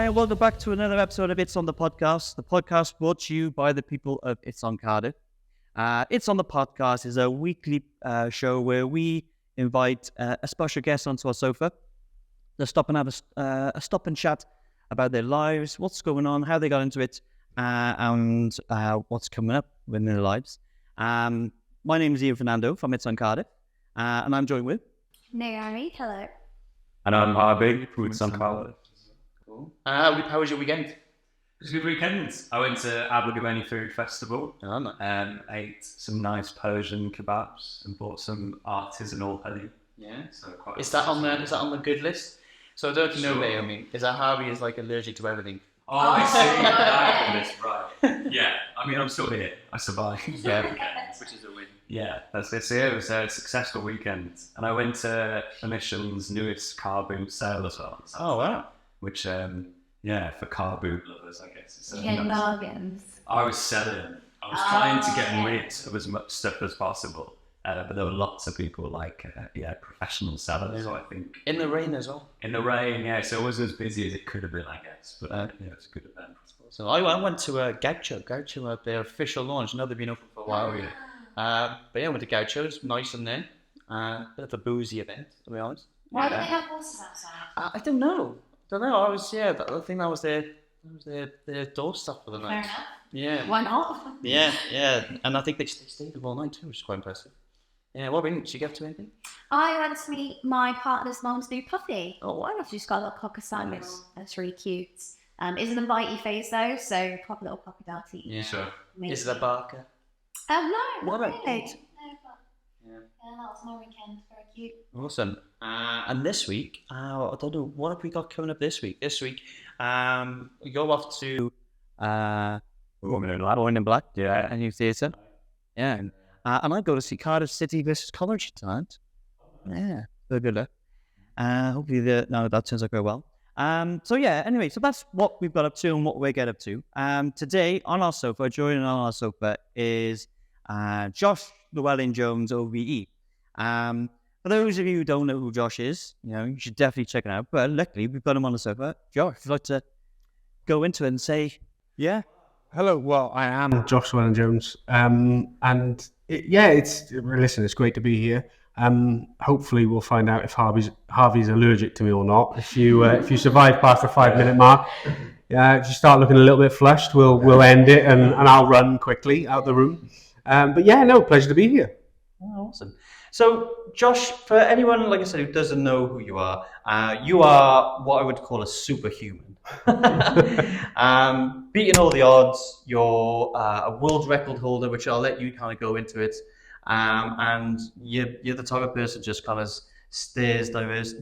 Hi, and welcome back to another episode of It's on the podcast brought to you by the people of It's on Cardiff. It's on the podcast is a weekly show where we invite a special guest onto our sofa to stop and have a stop and chat about their lives, what's going on, how they got into it, and what's coming up in their lives. My name is Ian Fernando from It's on Cardiff, and I'm joined with Naomi, hello. And I'm Harvey from It's on Cardiff. Cool. How was your weekend? It was a good weekend. I went to Llewellyn Food Festival and ate some nice Persian kebabs and bought some artisanal honey. Yeah. So quite Is that on the good list? So I don't know if you know, Naomi, is that Harvey is like allergic to everything? Oh, I see. That's right. Yeah. I mean, I'm still here. I survived. Yeah. Which is a win. Yeah, that's it. So it was a successful weekend. And I went to Mission's newest car boot sale as well. So, Oh, wow. which, for car boot lovers, I guess. It's, Getting bargains. I was selling. I was trying to get rid of as much stuff as possible. But there were lots of people professional sellers, so I think. In the rain as well. In the rain, yeah, so it was as busy as it could have been, I guess. But it's a good event. So I went to Gaucho, their official launch. I know they've been open for a while. But yeah, I went to Gaucho. It was nice in there. Bit of a boozy event, to be honest. Why do they have horses outside? I don't know. I think that was their door stop for the night. Fair enough. Yeah. Why not? Yeah. And I think they stayed up all night too, which is quite impressive. Yeah, what did you get up to anything? I went to meet my partner's mum's new puppy. Oh, wow. She's got a little cocker Simon. That's really cute. It's an invitee phase though, so proper little puppy dotty. Yeah. Sure. Is it a barker? No, What not about really. it? No, but that was my weekend. Very cute. Awesome. And this week, I don't know, what have we got coming up this week? We go off to Woman in Black. Yeah. A new theatre. Yeah. And I go to see Cardiff City versus College tonight. Yeah. Very good luck. Hopefully that turns out very well. So that's what we've got up to and what we get up to. Today on our sofa, joining on our sofa is Josh Llewellyn-Jones OBE. For those of you who don't know who Josh is, you should definitely check it out. But luckily, we've got him on the sofa. Josh, would you like to go into it and say, yeah? Hello, well, I am Josh Llewellyn-Jones, it's great to be here. Hopefully, we'll find out if Harvey's allergic to me or not. If you survive past the 5-minute mark, if you start looking a little bit flushed, we'll end it, and I'll run quickly out the room. Pleasure to be here. Oh, awesome. So, Josh, for anyone, like I said, who doesn't know who you are what I would call a superhuman. Beating all the odds, you're a world record holder, which I'll let you kind of go into it. And you're the type of person who just kind of stares adversity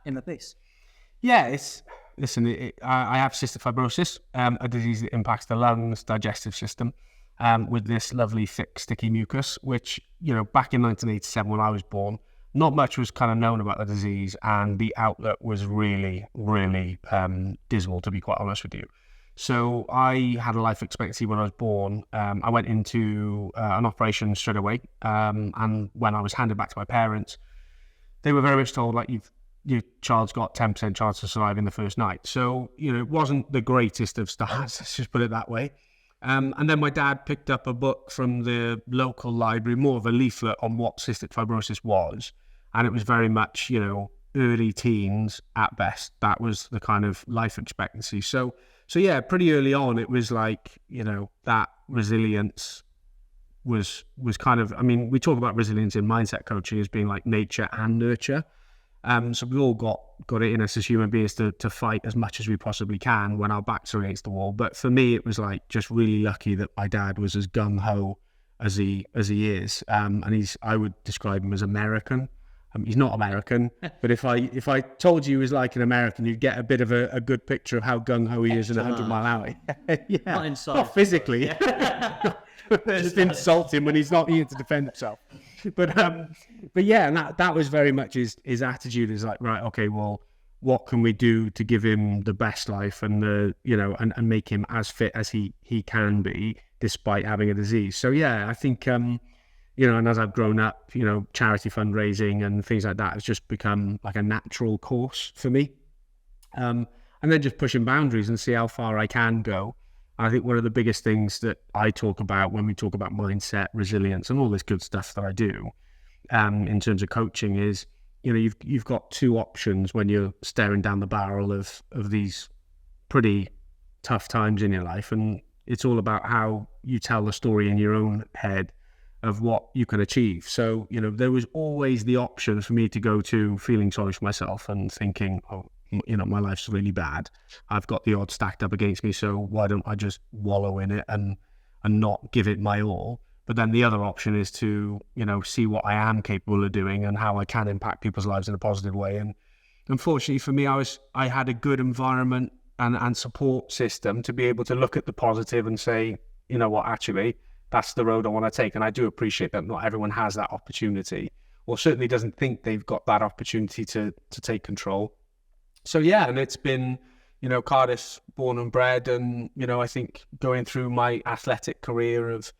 in the face. Yeah, I have cystic fibrosis, a disease that impacts the lungs, digestive system, with this lovely thick sticky mucus, which, back in 1987 when I was born, not much was kind of known about the disease, and the outlook was really, really dismal, to be quite honest with you. So I had a life expectancy when I was born. I went into an operation straight away, and when I was handed back to my parents, they were very much told, like, your child's got 10% chance of surviving the first night. So, it wasn't the greatest of starts, let's just put it that way. And then my dad picked up a book from the local library, more of a leaflet on what cystic fibrosis was. And it was very much, early teens at best. That was the kind of life expectancy. So yeah, pretty early on, it was like, that resilience was kind of, we talk about resilience in mindset coaching as being like nature and nurture. So we all got it in us as human beings to fight as much as we possibly can when our backs are against the wall. But for me, it was like just really lucky that my dad was as gung-ho as he is. And I would describe him as American. He's not American, but if I told you he was like an American, you'd get a bit of a good picture of how gung-ho he is in 100 mile an hour. Yeah, not physically. Yeah. Just insult him when he's not here to defend himself. But yeah, and that was very much his attitude, is like, right, okay, well, what can we do to give him the best life and and make him as fit as he can be despite having a disease. So yeah, I think and as I've grown up, charity fundraising and things like that has just become like a natural course for me. And then just pushing boundaries and see how far I can go. I think one of the biggest things that I talk about when we talk about mindset, resilience, and all this good stuff that I do, in terms of coaching is, you've got two options when you're staring down the barrel of these pretty tough times in your life. And it's all about how you tell the story in your own head of what you can achieve. So, there was always the option for me to go to feeling sorry for myself and thinking, oh, my life's really bad. I've got the odds stacked up against me, so why don't I just wallow in it and not give it my all? But then the other option is to, see what I am capable of doing and how I can impact people's lives in a positive way. And unfortunately for me, I had a good environment and support system to be able to look at the positive and say, you know what, actually, that's the road I want to take. And I do appreciate that not everyone has that opportunity, or certainly doesn't think they've got that opportunity to take control. So yeah, and it's been, Cardiff born and bred, and, I think going through my athletic career of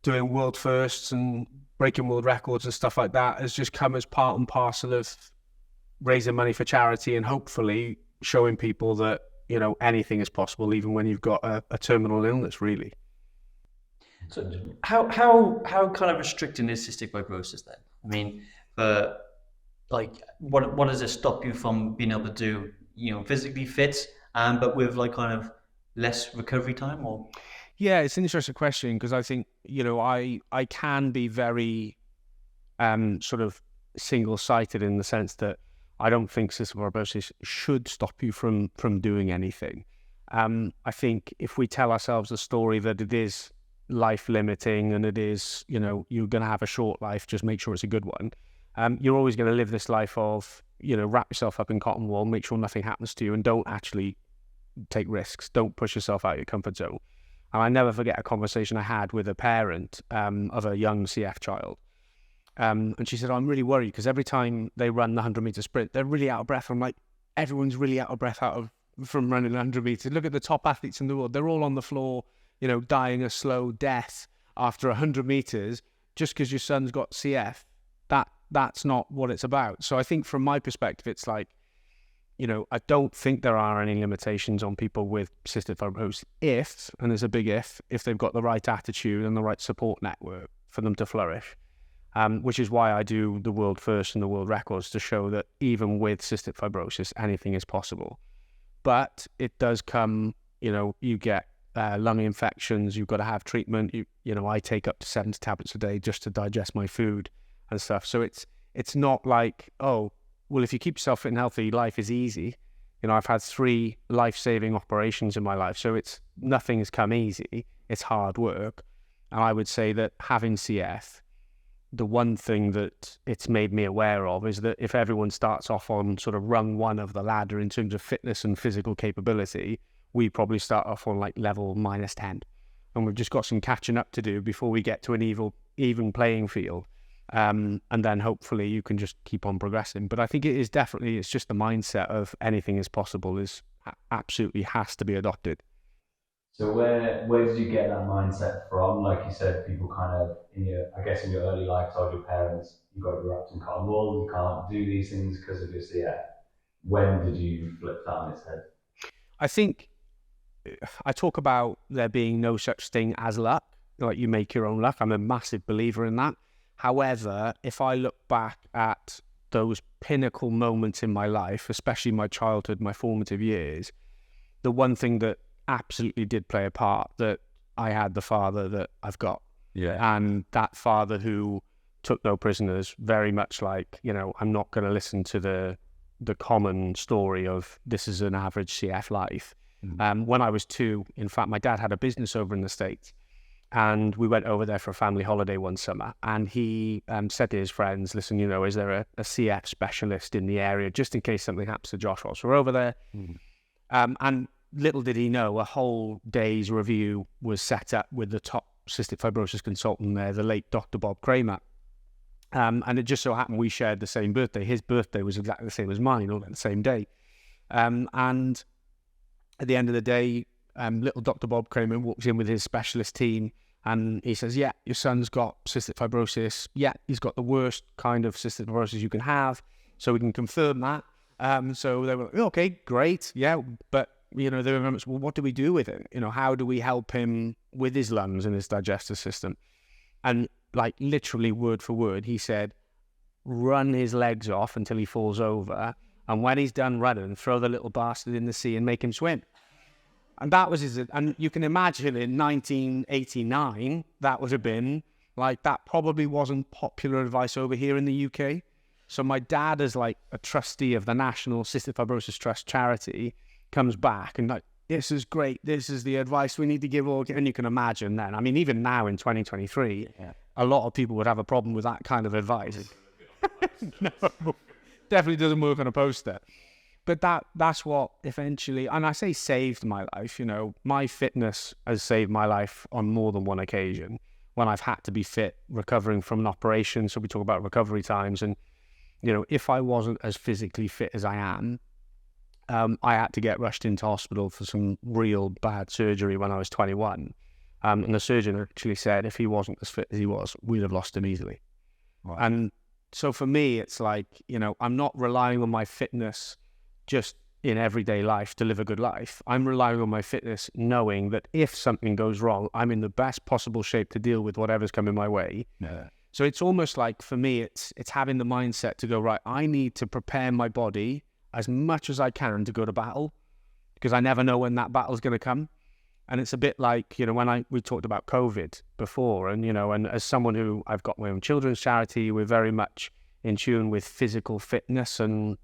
doing world firsts and breaking world records and stuff like that has just come as part and parcel of raising money for charity and hopefully showing people that, anything is possible, even when you've got a terminal illness, really. So how kind of restricting is cystic fibrosis then? I mean, what does it stop you from being able to do, physically fit, but with kind of less recovery time, or? Yeah, it's an interesting question because I think, I can be very sort of single-sighted in the sense that I don't think cystic fibrosis should stop you from doing anything. I think if we tell ourselves a story that it is life-limiting and it is, you're going to have a short life, just make sure it's a good one. You're always going to live this life of, wrap yourself up in cotton wool, make sure nothing happens to you, and don't actually take risks. Don't push yourself out of your comfort zone. And I never forget a conversation I had with a parent of a young CF child. And she said, I'm really worried because every time they run the 100-meter sprint, they're really out of breath. I'm like, everyone's really out of breath from running 100 meters. Look at the top athletes in the world. They're all on the floor, dying a slow death after 100 meters just because your son's got CF. That's not what it's about. So I think from my perspective, it's like, I don't think there are any limitations on people with cystic fibrosis if, and there's a big if they've got the right attitude and the right support network for them to flourish. Which is why I do the world first and the world records, to show that even with cystic fibrosis, anything is possible. But it does come, you get lung infections, you've got to have treatment. I take up to 70 tablets a day just to digest my food and stuff. So it's not like, oh, well, if you keep yourself fit and healthy, life is easy. I've had 3 life-saving operations in my life, so nothing has come easy. It's hard work. And I would say that having CF, the one thing that it's made me aware of is that if everyone starts off on sort of rung 1 of the ladder in terms of fitness and physical capability, we probably start off on level -10. And we've just got some catching up to do before we get to an even playing field. And then hopefully you can just keep on progressing. But I think it's just the mindset of anything is possible is absolutely has to be adopted. So where did you get that mindset from? Like you said, people kind of in your early life told your parents, you've got to be wrapped in cotton wool, you can't do these things because of your CF. When did you flip that on its head? I think I talk about there being no such thing as luck, like you make your own luck. I'm a massive believer in that. However, if I look back at those pinnacle moments in my life, especially my childhood, my formative years, the one thing that absolutely did play a part, that I had the father that I've got. Yeah. And that father who took no prisoners, very much like, I'm not going to listen to the common story of this is an average CF life. Mm-hmm. When I was 2, in fact, my dad had a business over in the States. And we went over there for a family holiday one summer, and he said to his friends, listen, is there a CF specialist in the area, just in case something happens to Josh whilst we're over there? Mm. And little did he know, a whole day's review was set up with the top cystic fibrosis consultant there, the late Dr. Bob Kramer. And it just so happened we shared the same birthday. His birthday was exactly the same as mine, all on the same day. And at the end of the day, little Dr. Bob Kramer walks in with his specialist team, And he says, yeah, your son's got cystic fibrosis. Yeah, he's got the worst kind of cystic fibrosis you can have. So we can confirm that. So they were like, okay, great. Yeah. But, they were very much, well, what do we do with it? How do we help him with his lungs and his digestive system? And like literally word for word, he said, run his legs off until he falls over. And when he's done running, throw the little bastard in the sea and make him swim. And that was his, and you can imagine in 1989, that would have been like, that probably wasn't popular advice over here in the UK. So my dad, as like a trustee of the National Cystic Fibrosis Trust charity, comes back and like, this is great. This is the advice we need to give all. And you can imagine then, I mean, even now in 2023, a lot of people would have a problem with that kind of advice. No, definitely doesn't work on a poster. But that's what eventually, and I say saved my life, my fitness has saved my life on more than one occasion when I've had to be fit, recovering from an operation. So we talk about recovery times. And, if I wasn't as physically fit as I am, I had to get rushed into hospital for some real bad surgery when I was 21. And the surgeon actually said if he wasn't as fit as he was, we'd have lost him easily. Right. And so for me, it's like, I'm not relying on my fitness just in everyday life to live a good life. I'm relying on my fitness knowing that if something goes wrong, I'm in the best possible shape to deal with whatever's coming my way. Yeah. So it's almost like, for me, it's having the mindset to go, right, I need to prepare my body as much as I can to go to battle, because I never know when that battle's going to come. And it's a bit like, when we talked about COVID before, and, and as someone who, I've got my own children's charity, we're very much in tune with physical fitness and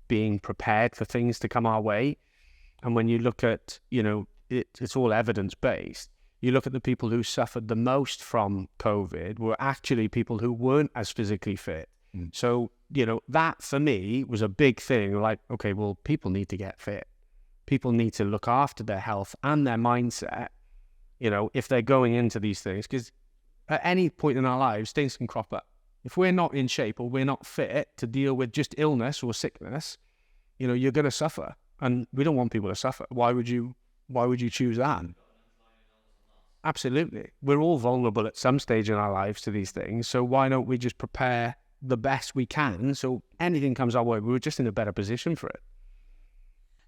being prepared for things to come our way. And when you look at, it's all evidence-based. You look at the people who suffered the most from COVID were actually people who weren't as physically fit. Mm. So, that for me was a big thing. Like, okay, well, people need to get fit. People need to look after their health and their mindset, if they're going into these things. Because at any point in our lives, things can crop up. If we're not in shape or we're not fit to deal with just illness or sickness, you're going to suffer. And we don't want people to suffer. Why would you choose that? Absolutely. We're all vulnerable at some stage in our lives to these things. So why don't we just prepare the best we can so anything comes our way, we're just in a better position for it.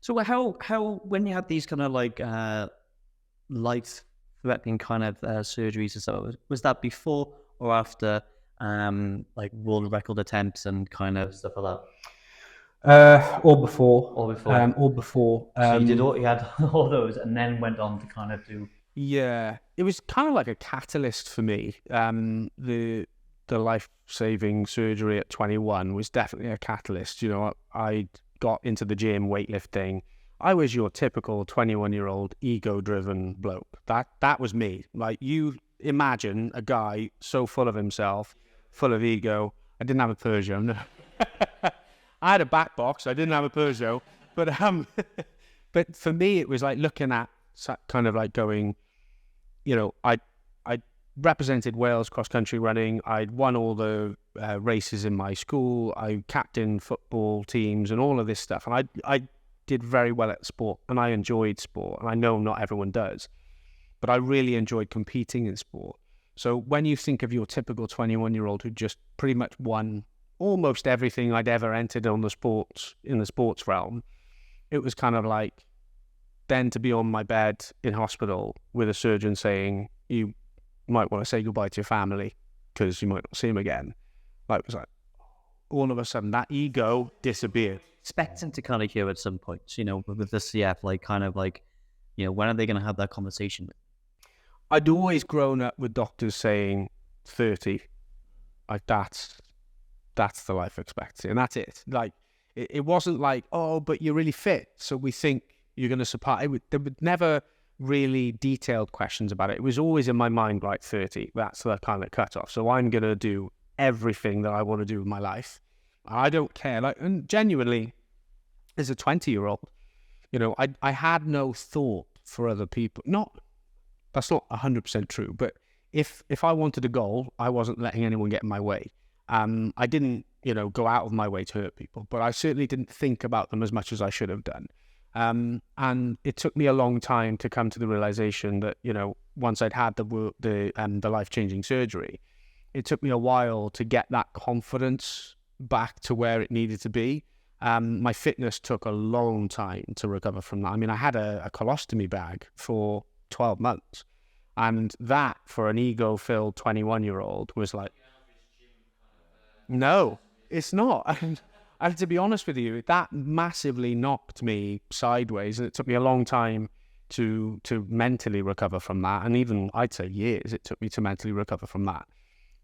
So how when you had these kind of like life-threatening kind of surgeries and stuff, was that before or after like world record attempts and kind of stuff like that? Or before. Or before. Or before. So you had all those and then went on to kind of do... Yeah, it was kind of like a catalyst for me. The life-saving surgery at 21 was definitely a catalyst. I got into the gym, weightlifting. I was your typical 21-year-old ego-driven bloke. That was me. Like, you imagine a guy so full of himself, full of ego. I didn't have a Peugeot. No. I had a back box. I didn't have a Peugeot. But for me, it was like looking at kind of like going, I represented Wales cross-country running. I'd won all the races in my school. I captained football teams and all of this stuff. And I did very well at sport, and I enjoyed sport. And I know not everyone does, but I really enjoyed competing in sport. So when you think of your typical 21-year-old who just pretty much won almost everything I'd ever entered in the sports realm, it was kind of like then to be on my bed in hospital with a surgeon saying, you might want to say goodbye to your family because you might not see them again. Like, it was like, all of a sudden that ego disappeared. Expecting to kind of hear at some point, with the CF, like kind of like, when are they going to have that conversation? I'd always grown up with doctors saying 30, like that's the life expectancy, and that's it. Like, it wasn't like, oh, but you're really fit, so we think you're going to surpass. There were never really detailed questions about it. It was always in my mind, right, 30, that's the kind of cutoff. So I'm going to do everything that I want to do with my life. I don't care. Like, and genuinely, as a 20-year-old, I had no thought for other people. That's not 100% true, but if I wanted a goal, I wasn't letting anyone get in my way. I didn't, go out of my way to hurt people, but I certainly didn't think about them as much as I should have done. And it took me a long time to come to the realization that, once I'd had the life-changing surgery, it took me a while to get that confidence back to where it needed to be. My fitness took a long time to recover from that. I mean, I had a colostomy bag for 12 months, and that for an ego-filled 21-year-old was like, no, it's not. And to be honest with you, that massively knocked me sideways, and it took me a long time to mentally recover from that. And even, I'd say, years it took me to mentally recover from that.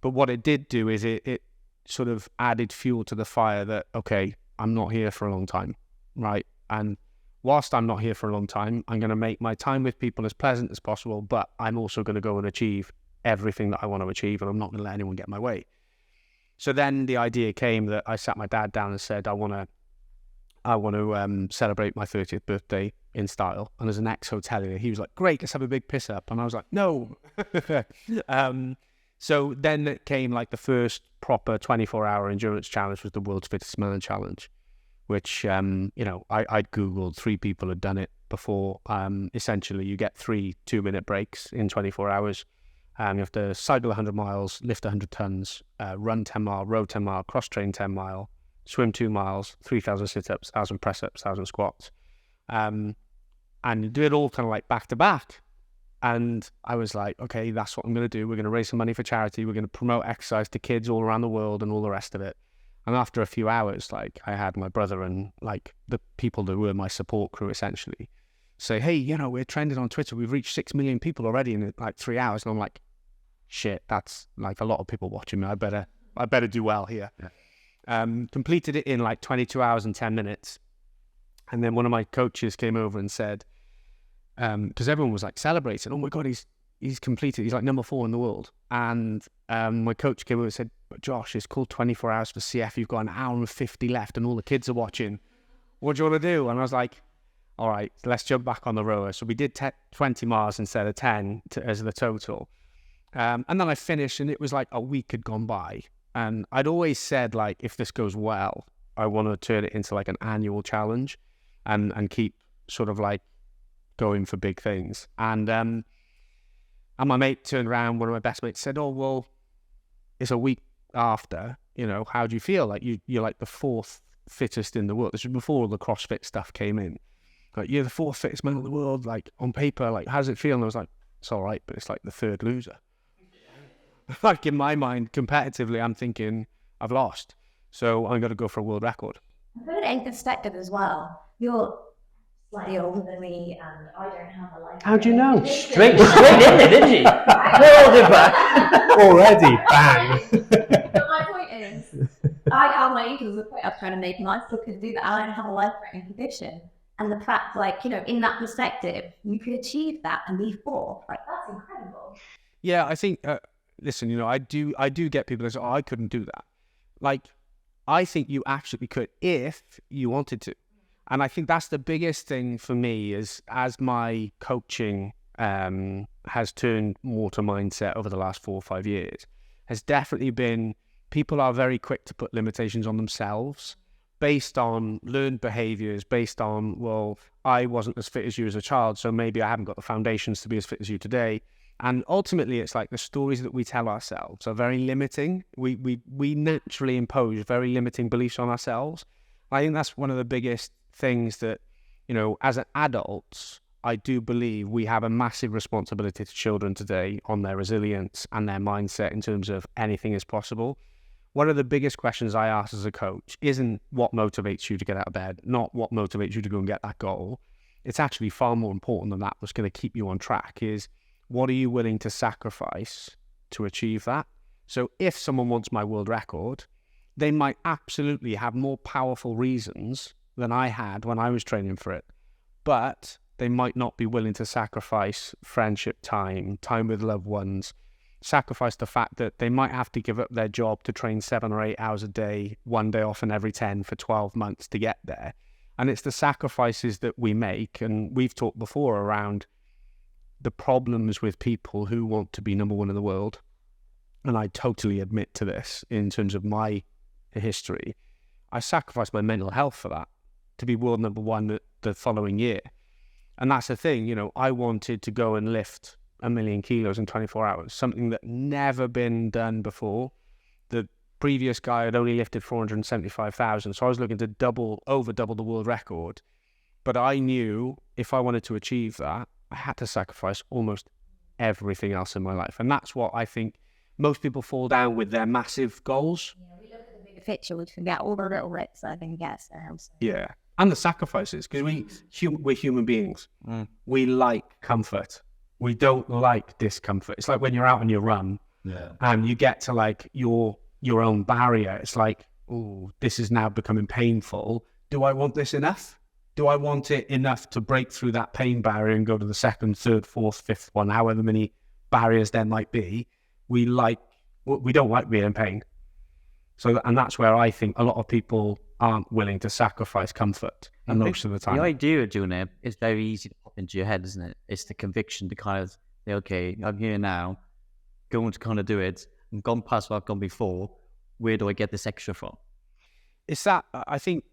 But what it did do is it sort of added fuel to the fire that, okay, I'm not here for a long time, right? And whilst I'm not here for a long time, I'm going to make my time with people as pleasant as possible, but I'm also going to go and achieve everything that I want to achieve, and I'm not going to let anyone get in my way. So then the idea came that I sat my dad down and said, I want to celebrate my 30th birthday in style. And as an ex-hotelier, he was like, great, let's have a big piss up. And I was like, no. So then it came like the first proper 24-hour endurance challenge was the World's Fittest Man Challenge, which, I'd Googled 3 people had done it before. Essentially, you get 3 2-minute breaks in 24 hours. You have to cycle 100 miles, lift 100 tons, run 10 mile, row 10 mile, cross-train 10 mile, swim 2 miles, 3,000 sit-ups, 1,000 press-ups, 1,000 squats. And you do it all kind of like back to back. And I was like, okay, that's what I'm going to do. We're going to raise some money for charity. We're going to promote exercise to kids all around the world and all the rest of it. And after a few hours, like, I had my brother and like the people that were my support crew essentially say, hey, we're trending on Twitter. We've reached 6 million people already in like 3 hours. And I'm like, shit, that's like a lot of people watching me. I better do well here. Yeah. Completed it in like 22 hours and 10 minutes. And then one of my coaches came over and said, because everyone was like celebrating, oh my God, he's completed. He's like number 4 in the world. And my coach came over and said, but Josh, it's called 24 hours for CF. You've got an hour and 50 left and all the kids are watching. What do you want to do? And I was like, all right, let's jump back on the rower. So we did 20 miles instead of 10 as the total. And then I finished and it was like a week had gone by. And I'd always said, like, if this goes well, I want to turn it into like an annual challenge and keep sort of like going for big things. And my mate turned around, one of my best mates said, oh, well, it's a week after, how do you feel? Like you're like the 4th fittest in the world. This was before all the CrossFit stuff came in. Like, you're the 4th fittest man in the world, like on paper, like, how does it feel? And I was like, it's all right, but it's like the 3rd loser. Like, in my mind, competitively, I'm thinking I've lost. So I'm going to go for a world record. I put it in perspective as well. You're slightly older than me, and I don't have a life. How'd you know? Straight in there, didn't you? Nailed it back. Already, bang. But my point is, I have my ego as a point I was trying to make, and I still could do that. I don't have a life-threatening condition. And the fact, like, in that perspective, you could achieve that and be 4. Like, that's incredible. Yeah, I think, listen, I do get people that say, oh, I couldn't do that. Like, I think you actually could if you wanted to. And I think that's the biggest thing for me is as my coaching has turned more to mindset over the last 4 or 5 years, has definitely been people are very quick to put limitations on themselves based on learned behaviors, based on, well, I wasn't as fit as you as a child, so maybe I haven't got the foundations to be as fit as you today. And ultimately, it's like the stories that we tell ourselves are very limiting. We naturally impose very limiting beliefs on ourselves. I think that's one of the biggest things that, as an adult, I do believe we have a massive responsibility to children today on their resilience and their mindset in terms of anything is possible. One of the biggest questions I ask as a coach isn't what motivates you to get out of bed, not what motivates you to go and get that goal. It's actually far more important than that. What's going to keep you on track is, what are you willing to sacrifice to achieve that? So if someone wants my world record, they might absolutely have more powerful reasons than I had when I was training for it. But they might not be willing to sacrifice friendship time with loved ones, sacrifice the fact that they might have to give up their job to train 7 or 8 hours a day, 1 day off in every 10 for 12 months to get there. And it's the sacrifices that we make. And we've talked before around the problems with people who want to be number 1 in the world. And I totally admit to this in terms of my history. I sacrificed my mental health for that, to be world number 1 the following year. And that's the thing, I wanted to go and lift 1 million kilos in 24 hours, something that never been done before. The previous guy had only lifted 475,000, so I was looking to over double the world record. But I knew if I wanted to achieve that, I had to sacrifice almost everything else in my life. And that's what I think most people fall down with their massive goals. Yeah, we look at the bigger picture, we forget all the little bits I think gets there. Yeah. And the sacrifices, because we're human beings. We like comfort. We don't like discomfort. It's like when you're out on your run and you get to like your own barrier. It's like, oh, this is now becoming painful. Do I want this enough? Do I want it enough to break through that pain barrier and go to the second, third, fourth, fifth one, however many barriers there might be? We don't like being in pain. So, and that's where I think a lot of people aren't willing to sacrifice comfort most of the time. The idea of doing it is very easy to pop into your head, isn't it? It's the conviction to kind of say, okay, I'm here now, going to kind of do it. I've gone past what I've gone before. Where do I get this extra from? It's that, I think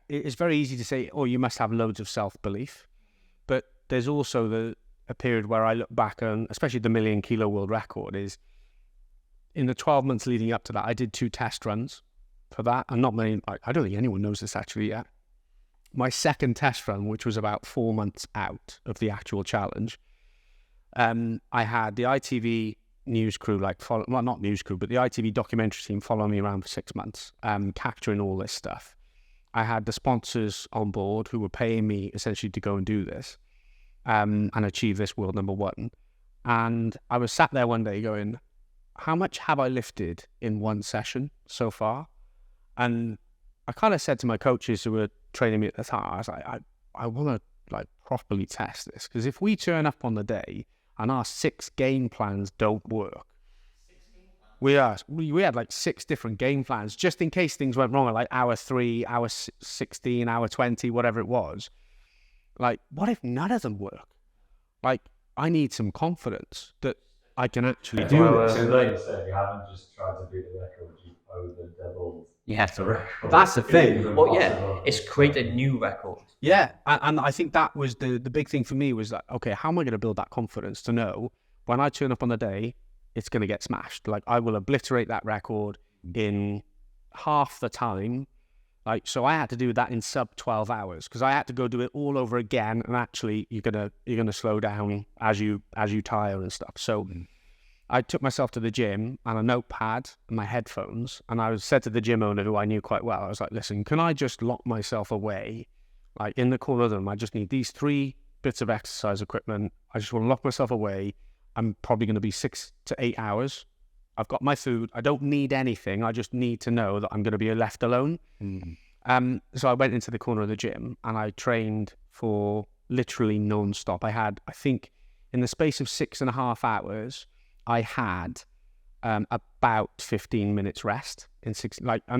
it's very easy to say, oh, you must have loads of self-belief. But there's also a period where I look back on, especially the 1 million kilo world record, is in the 12 months leading up to that, I did 2 test runs for that. And not many, I don't think anyone knows this actually yet. My second test run, which was about 4 months out of the actual challenge, I had the ITV news crew, not news crew, but the ITV documentary team following me around for 6 months, capturing all this stuff. I had the sponsors on board who were paying me essentially to go and do this and achieve this world number 1. And I was sat there one day going, how much have I lifted in one session so far? And I kind of said to my coaches who were training me at the time, I was like, I want to like properly test this, because if we turn up on the day and our 6 game plans don't work, we had like 6 different game plans just in case things went wrong at like hour 3, hour 16, hour 20, whatever it was. Like, what if none of them work? Like, I need some confidence that I can actually do this. Like you said, you haven't just tried to beat the record, you've over doubled the record. That's the thing. Well, yeah, it's create a new record. Yeah, and I think that was the big thing for me was like, okay, how am I going to build that confidence to know when I turn up on the day, it's going to get smashed. Like, I will obliterate that record in half the time. Like, so I had to do that in sub 12 hours because I had to go do it all over again. And actually, you're gonna slow down as you tire and stuff. So I took myself to the gym and a notepad and my headphones, and I said to the gym owner, who I knew quite well, I was like, listen, can I just lock myself away? Like, in the corner of them, I just need these 3 bits of exercise equipment. I just want to lock myself away. I'm probably going to be 6 to 8 hours. I've got my food. I don't need anything. I just need to know that I'm going to be left alone. So I went into the corner of the gym and I trained for literally non-stop. I think in the space of 6.5 hours, I had about 15 minutes rest and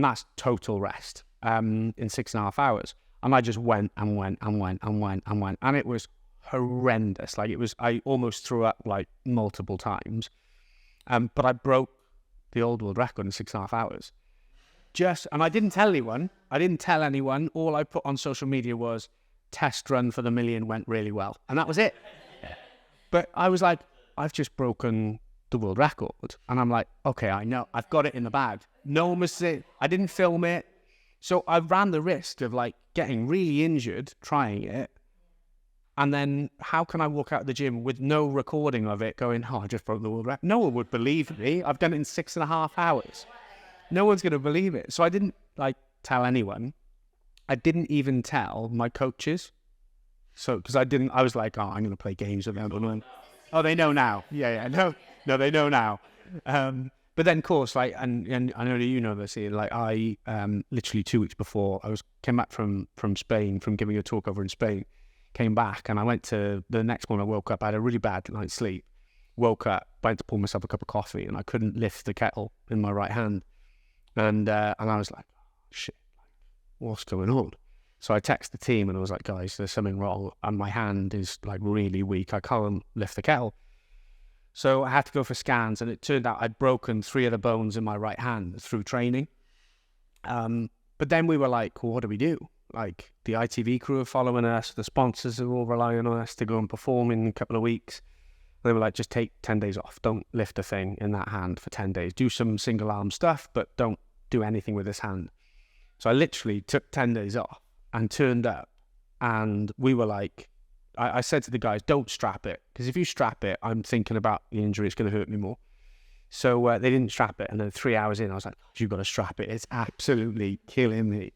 that's total rest in 6.5 hours. And I just went and went. And it was horrendous. I almost threw up like multiple times. But I broke the old world record in 6.5 hours. And I didn't tell anyone. All I put on social media was test run for the 1 million went really well. And that was it. But I was like, I've just broken the world record. And I'm like, okay, I know. I've got it in the bag. No one was saying, I didn't film it. So I ran the risk of like getting really injured trying it. And then how can I walk out of the gym with no recording of it going, oh, I just broke the world record? No one would believe me. I've done it in 6.5 hours. No one's going to believe it. So I didn't like tell anyone. I didn't even tell my coaches. So, because I was like, oh, I'm going to play games with them. Oh, they know now. Yeah. No, they know now. But then, of course, like, and I know that you know this, like, I literally 2 weeks before came back from Spain, from giving a talk over in Spain, came back, and I went to the next morning. I woke up, I had a really bad night's sleep. Woke up, went to pour myself a cup of coffee, and I couldn't lift the kettle in my right hand. And I was like, shit, what's going on? So I texted the team and I was like, guys, there's something wrong, and my hand is like really weak. I can't lift the kettle. So I had to go for scans, and it turned out I'd broken 3 of the bones in my right hand through training. But then we were like, well, what do we do? Like, the ITV crew are following us, the sponsors are all relying on us to go and perform in a couple of weeks. They were like, just take 10 days off. Don't lift a thing in that hand for 10 days. Do some single arm stuff, but don't do anything with this hand. So I literally took 10 days off and turned up, and we were like, I said to the guys, don't strap it, because if you strap it, I'm thinking about the injury, it's going to hurt me more. So they didn't strap it, and then 3 hours in, I was like, you've got to strap it. It's absolutely killing me.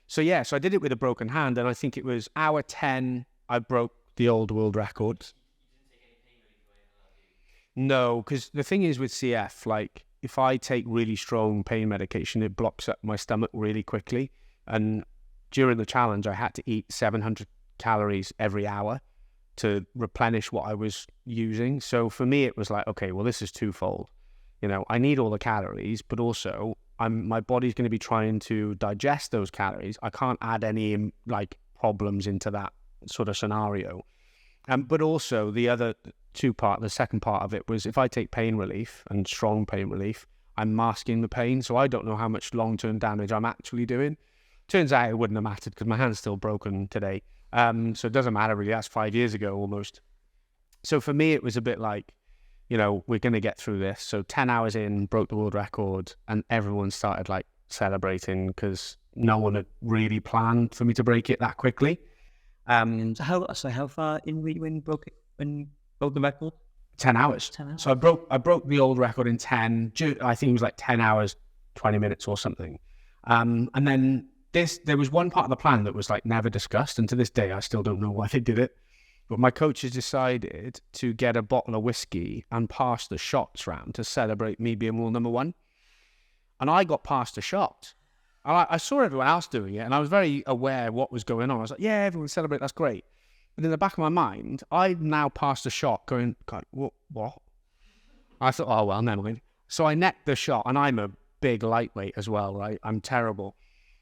So I did it with a broken hand, and I think it was hour 10, I broke the old world record. No, because the thing is with CF, like, if I take really strong pain medication, it blocks up my stomach really quickly. And during the challenge, I had to eat 700 calories every hour to replenish what I was using. So for me, it was like, okay, well, this is twofold. You know, I need all the calories, but also my body's going to be trying to digest those calories. I can't add any like problems into that sort of scenario. But also the second part of it was, if I take pain relief and strong pain relief, I'm masking the pain. So I don't know how much long-term damage I'm actually doing. Turns out it wouldn't have mattered because my hand's still broken today. So it doesn't matter really. That's 5 years ago almost. So for me, it was a bit like, you know, we're going to get through this. So 10 hours in, broke the world record, and everyone started like celebrating because no one had really planned for me to break it that quickly. So how far in were you when you broke the record? 10 hours. 10 hours. So I broke the old record in 10. I think it was like 10 hours, 20 minutes or something. And then there was one part of the plan that was like never discussed, and to this day I still don't know why they did it. But my coaches decided to get a bottle of whiskey and pass the shots round to celebrate me being world number one. And I got past the shot. I saw everyone else doing it, and I was very aware of what was going on. I was like, yeah, everyone celebrate, that's great. But in the back of my mind, I now passed a shot going, God, what? I thought, oh, well, never mind. So I necked the shot, and I'm a big lightweight as well, right? I'm terrible.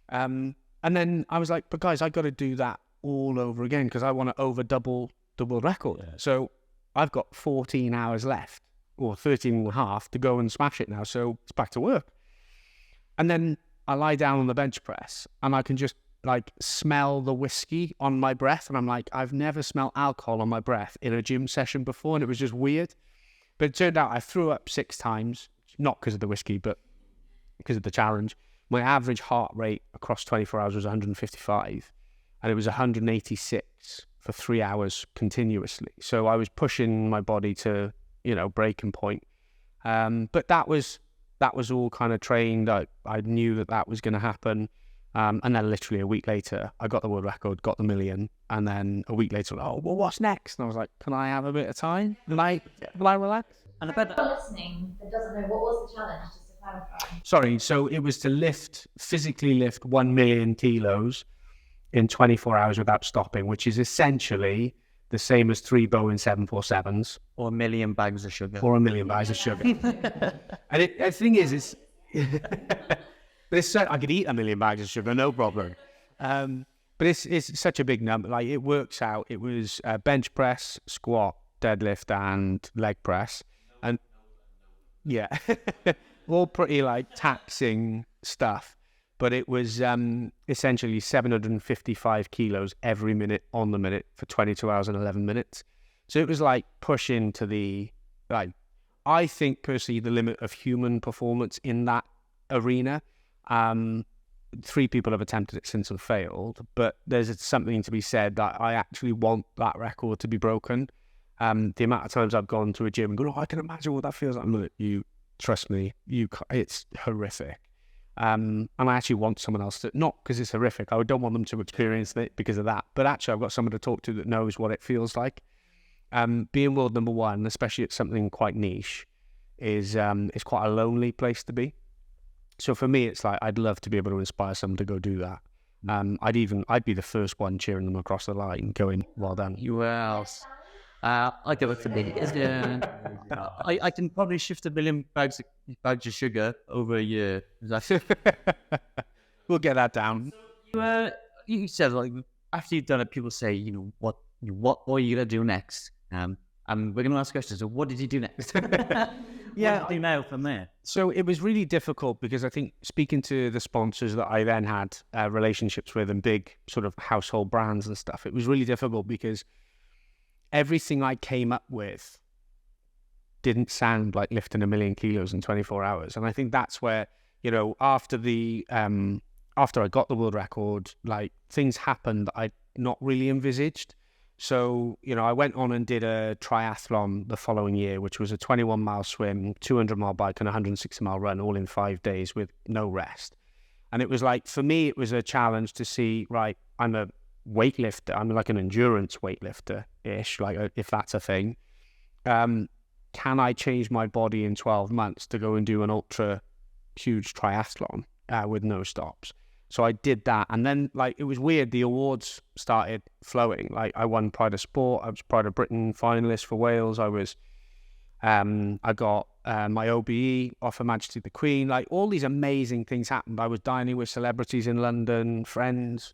And then I was like, but guys, I got to do that all over again because I want to over double the world record. Yeah. So I've got 14 hours left, or 13 and a half to go and smash it now. So it's back to work. And then I lie down on the bench press and I can just like smell the whiskey on my breath. And I'm like, I've never smelled alcohol on my breath in a gym session before. And it was just weird. But it turned out I threw up 6 times, not because of the whiskey, but because of the challenge. My average heart rate across 24 hours was 155, and it was 186 for 3 hours continuously. So I was pushing my body to, you know, breaking point. But that was all kind of trained. I knew that was going to happen. And then literally a week later, I got the world record, got the million. And then a week later, oh, well, what's next? And I was like, can I have a bit of time? Will I relax? And I bet listening that doesn't know, what was the challenge, just to clarify? Sorry, so it was to physically lift 1 million kilos in 24 hours without stopping, which is essentially the same as 3 Boeing 747s. Or 1 million bags of sugar. Or 1 million bags of sugar. And the thing is, I could eat 1 million bags of sugar, no problem. But it's such a big number. Like, it works out. It was bench press, squat, deadlift, and leg press. And yeah, all pretty like taxing stuff. But it was essentially 755 kilos every minute on the minute for 22 hours and 11 minutes. So it was like pushing to the, like, I think personally the limit of human performance in that arena. 3 people have attempted it since and failed, but there's something to be said that I actually want that record to be broken. The amount of times I've gone to a gym and gone, oh, I can imagine what that feels like. I'm like, you trust me, it's horrific. And I actually want someone else to, not because it's horrific, I don't want them to experience it because of that, but actually I've got someone to talk to that knows what it feels like. Being world number one, especially at something quite niche, is quite a lonely place to be. So for me, it's like, I'd love to be able to inspire someone to go do that. I'd be the first one cheering them across the line, going, well done. You else? I give it for me. I can probably shift 1 million bags of sugar over a year. We'll get that down. You said, like, after you've done it, people say, you know, what are you gonna do next? And we're gonna ask questions. So what did you do next? Yeah, what do you do now from there? So it was really difficult because I think speaking to the sponsors that I then had relationships with and big sort of household brands and stuff, it was really difficult because everything I came up with didn't sound like lifting 1 million kilos in 24 hours. And I think that's where, after I got the world record, like things happened that I'd not really envisaged. So, I went on and did a triathlon the following year, which was a 21-mile swim, 200-mile bike and 160-mile run, all in 5 days with no rest. And it was like, for me, it was a challenge to see, right, I'm a weightlifter. I'm like an endurance weightlifter-ish, like if that's a thing. Can I change my body in 12 months to go and do an ultra huge triathlon with no stops? So I did that. And then like, it was weird. The awards started flowing. Like I won Pride of Sport. I was Pride of Britain finalist for Wales. I got my OBE off Her Majesty the Queen. Like all these amazing things happened. I was dining with celebrities in London,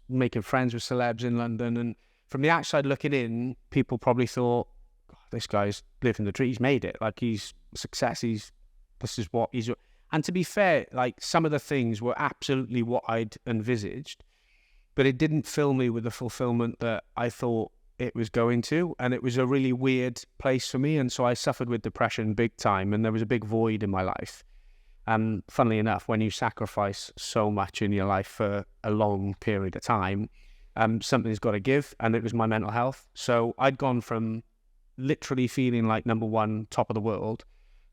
making friends with celebs in London. And from the outside looking in, people probably thought, this guy's living the dream. He's made it. Like he's success. This is what he's. And to be fair, like some of the things were absolutely what I'd envisaged, but it didn't fill me with the fulfillment that I thought it was going to. And it was a really weird place for me. And so I suffered with depression big time. And there was a big void in my life. And funnily enough, when you sacrifice so much in your life for a long period of time, something's got to give. And it was my mental health. So I'd gone from literally feeling like number one, top of the world,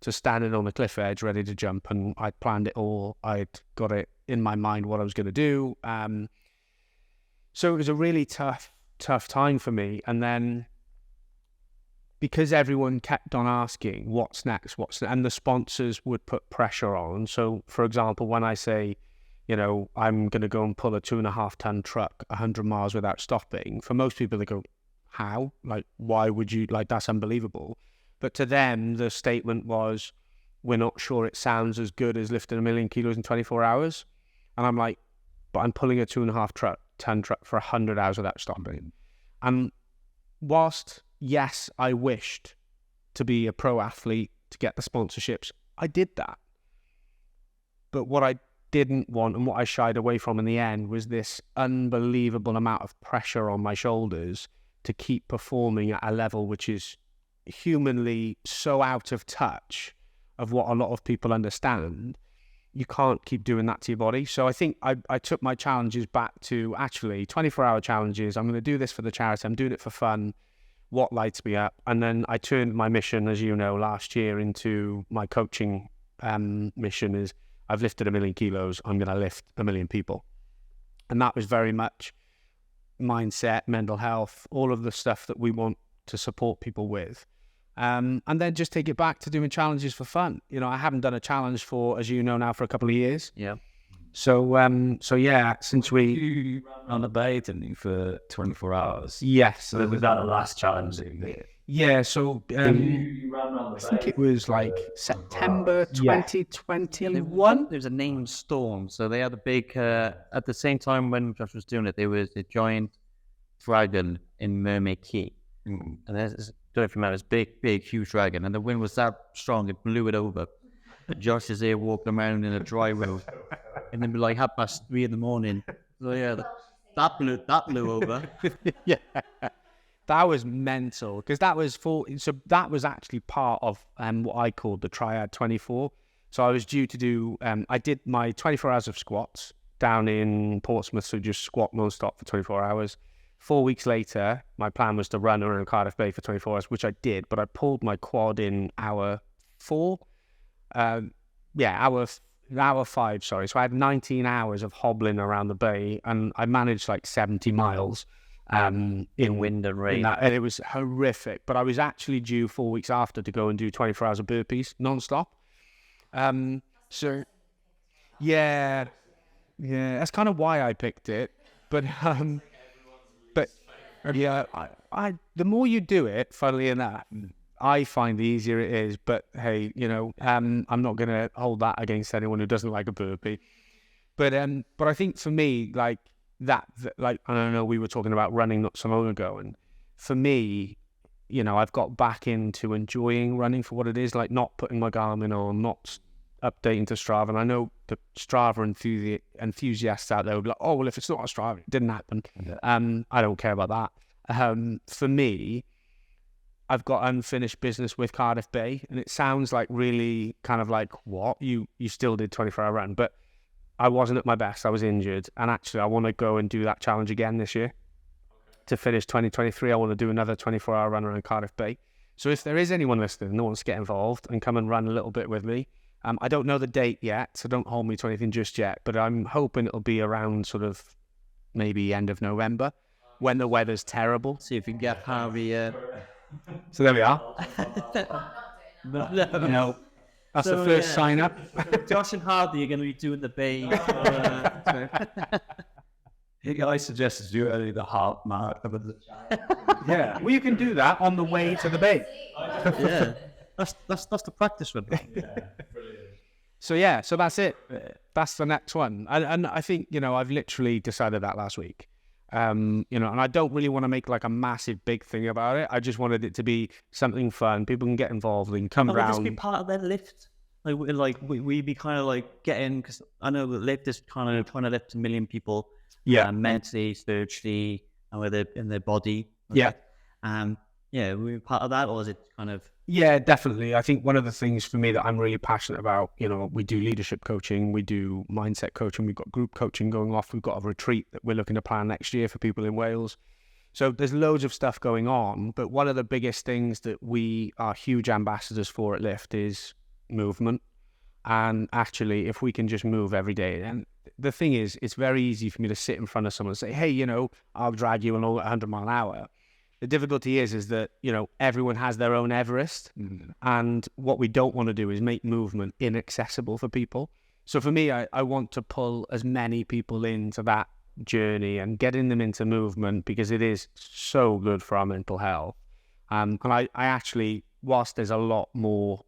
to standing on a cliff edge ready to jump, and I'd planned it all. I'd got it in my mind what I was going to do. So it was a really tough time for me. And then because everyone kept on asking what's next, and the sponsors would put pressure on. So for example, when I say, I'm going to go and pull a 2.5-ton truck 100 miles without stopping, for most people they go, how? Like, why would you? Like, that's unbelievable. But to them, the statement was, we're not sure it sounds as good as lifting 1 million kilos in 24 hours. And I'm like, but I'm pulling a 2.5-ton truck for 100 hours without stopping. And whilst, yes, I wished to be a pro athlete to get the sponsorships, I did that. But what I didn't want and what I shied away from in the end was this unbelievable amount of pressure on my shoulders to keep performing at a level which is humanly so out of touch of what a lot of people understand. You can't keep doing that to your body. So I think I took my challenges back to actually 24-hour challenges. I'm going to do this for the charity. I'm doing it for fun. What lights me up? And then I turned my mission, as you know, last year into my coaching mission is I've lifted 1 million kilos. I'm going to lift 1 million people. And that was very much mindset, mental health, all of the stuff that we want to support people with. And then just take it back to doing challenges for fun. I haven't done a challenge for, as you know now, for a couple of years. Yeah. So yeah, since You ran on the bay, didn't you, for 24 hours? yes. So was that the last challenge that you did? Yeah, so You ran around I the think bay. it was like September Yeah. 2021. There was a named storm. So they had a big, at the same time when Josh was doing it, there was a giant dragon in Mermaid Key. Mm. And there's, don't know if you remember, this big, huge dragon. And the wind was that strong, it blew it over. And Josh is there walking around in a dry road. And then like 3:30 in the morning. So yeah, that blew over. Yeah, that was mental because that was actually part of what I called the Triad 24. So I was due to do I did my 24 hours of squats down in Portsmouth, so just squat non-stop for 24 hours. 4 weeks later, my plan was to run around Cardiff Bay for 24 hours, which I did, but I pulled my quad in hour 4. Hour 5, sorry. So I had 19 hours of hobbling around the bay, and I managed like 70 miles in Wind and rain. and it was horrific. But I was actually due 4 weeks after to go and do 24 hours of burpees non-stop. So yeah, that's kind of why I picked it. But yeah, I the more you do it, funnily enough, I find the easier it is. But hey, I'm not going to hold that against anyone who doesn't like a burpee. But I think for me, like that, like I don't know, we were talking about running not so long ago, and for me, I've got back into enjoying running for what it is, like not putting my Garmin on, not updating to Strava. And I know the Strava enthusiasts out there will be like, oh, well, if it's not on Strava, it didn't happen. Yeah. I don't care about that. For me, I've got unfinished business with Cardiff Bay, and it sounds like really kind of like, what? You still did 24-hour run, but I wasn't at my best. I was injured, and actually I want to go and do that challenge again this year. To finish 2023, I want to do another 24-hour run around Cardiff Bay. So if there is anyone listening that wants to get involved and come and run a little bit with me, I don't know the date yet, so don't hold me to anything just yet, but I'm hoping it'll be around sort of maybe end of November when the weather's terrible. See if we can get Harvey. So there we are. No. That's So, the first yeah. sign up. Josh and Harvey are going to be doing the bay. I suggested you early the half marathon. Yeah. Well, you can do that on the way to the bay. Yeah, that's the practice run. So that's it. That's the next one. And I think, I've literally decided that last week. And I don't really want to make like a massive big thing about it. I just wanted it to be something fun. People can get involved and come Would this round. be part of their lift? We be kind of like getting, because I know the lift is kind of trying to lift 1 million people. Yeah. Mentally, spiritually, and with it in their body. Yeah. We're part of that, or is it kind of? Yeah, definitely. I think one of the things for me that I'm really passionate about, we do leadership coaching, we do mindset coaching, we've got group coaching going off, we've got a retreat that we're looking to plan next year for people in Wales. So there's loads of stuff going on, but one of the biggest things that we are huge ambassadors for at Lift is movement. And actually, if we can just move every day, and the thing is, it's very easy for me to sit in front of someone and say, hey, I'll drag you along at 100 mile an hour. The difficulty is that, everyone has their own Everest. Mm-hmm. And what we don't want to do is make movement inaccessible for people. So for me, I want to pull as many people into that journey and getting them into movement, because it is so good for our mental health. And I actually, whilst there's a lot more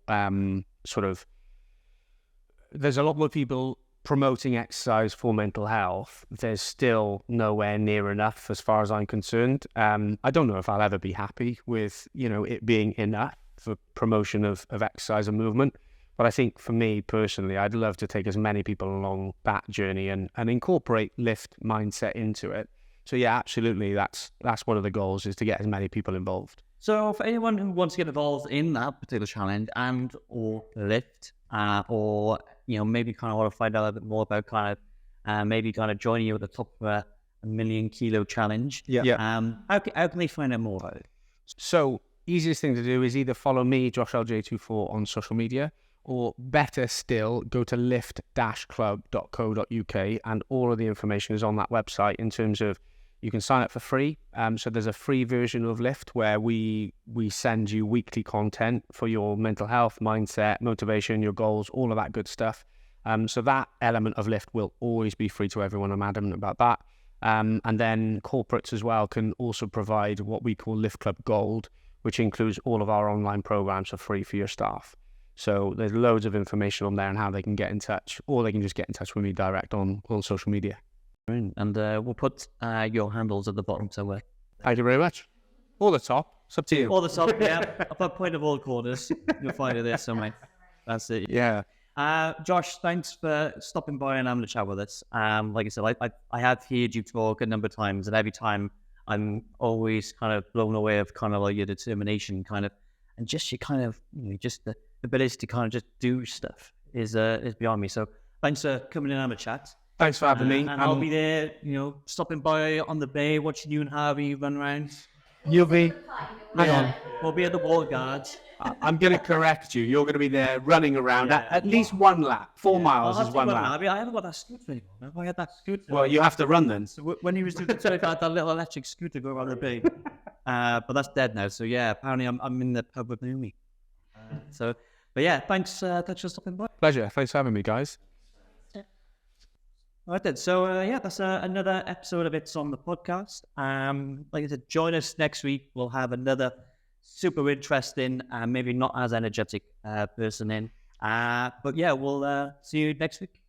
there's a lot more people promoting exercise for mental health, there's still nowhere near enough as far as I'm concerned. I don't know if I'll ever be happy with, it being enough for promotion of exercise and movement. But I think for me personally, I'd love to take as many people along that journey and incorporate Lift mindset into it. So yeah, absolutely. That's one of the goals, is to get as many people involved. So for anyone who wants to get involved in that particular challenge and or Lift, or maybe kind of want to find out a bit more about maybe joining you at the top of a 1 million kilo challenge. Yeah. How can they find out more about it? So easiest thing to do is either follow me, Josh LJ24, on social media, or better still, go to lift-club.co.uk, and all of the information is on that website in terms of you can sign up for free. So there's a free version of Lift where we send you weekly content for your mental health, mindset, motivation, your goals, all of that good stuff. So that element of Lift will always be free to everyone. I'm adamant about that. And then corporates as well can also provide what we call Lift Club Gold, which includes all of our online programs for free for your staff. So there's loads of information on there and how they can get in touch, or they can just get in touch with me direct on social media. And we'll put your handles at the bottom somewhere. Thank you very much. Or the top. It's up to you. Or the top, yeah. Up at point of all corners. You'll find it there somewhere. That's it. Yeah. Josh, thanks for stopping by and having a chat with us. Like I said, I have heard you talk a number of times, and every time I'm always kind of blown away of kind of like your determination, and just your kind of, just the ability to kind of just do stuff is beyond me. So thanks for coming in and having a chat. Thanks for having me. And I'll be there, stopping by on the bay, watching you and Harvey run around. You'll be... Hang on. We'll be at the wall guards. I'm going to correct you. You're going to be there running around at least one lap. 4 miles is one lap. Harvey, I haven't got that scooter anymore. Have I had that scooter? Well, you have to run then. So when he was doing the I had that little electric scooter go around the bay. But that's dead now. So yeah, apparently I'm in the pub with Naomi. But yeah, thanks for stopping by. Pleasure. Thanks for having me, guys. All right then. So that's another episode of It's on the Podcast. Like I said, join us next week. We'll have another super interesting, maybe not as energetic person in. But yeah, we'll see you next week.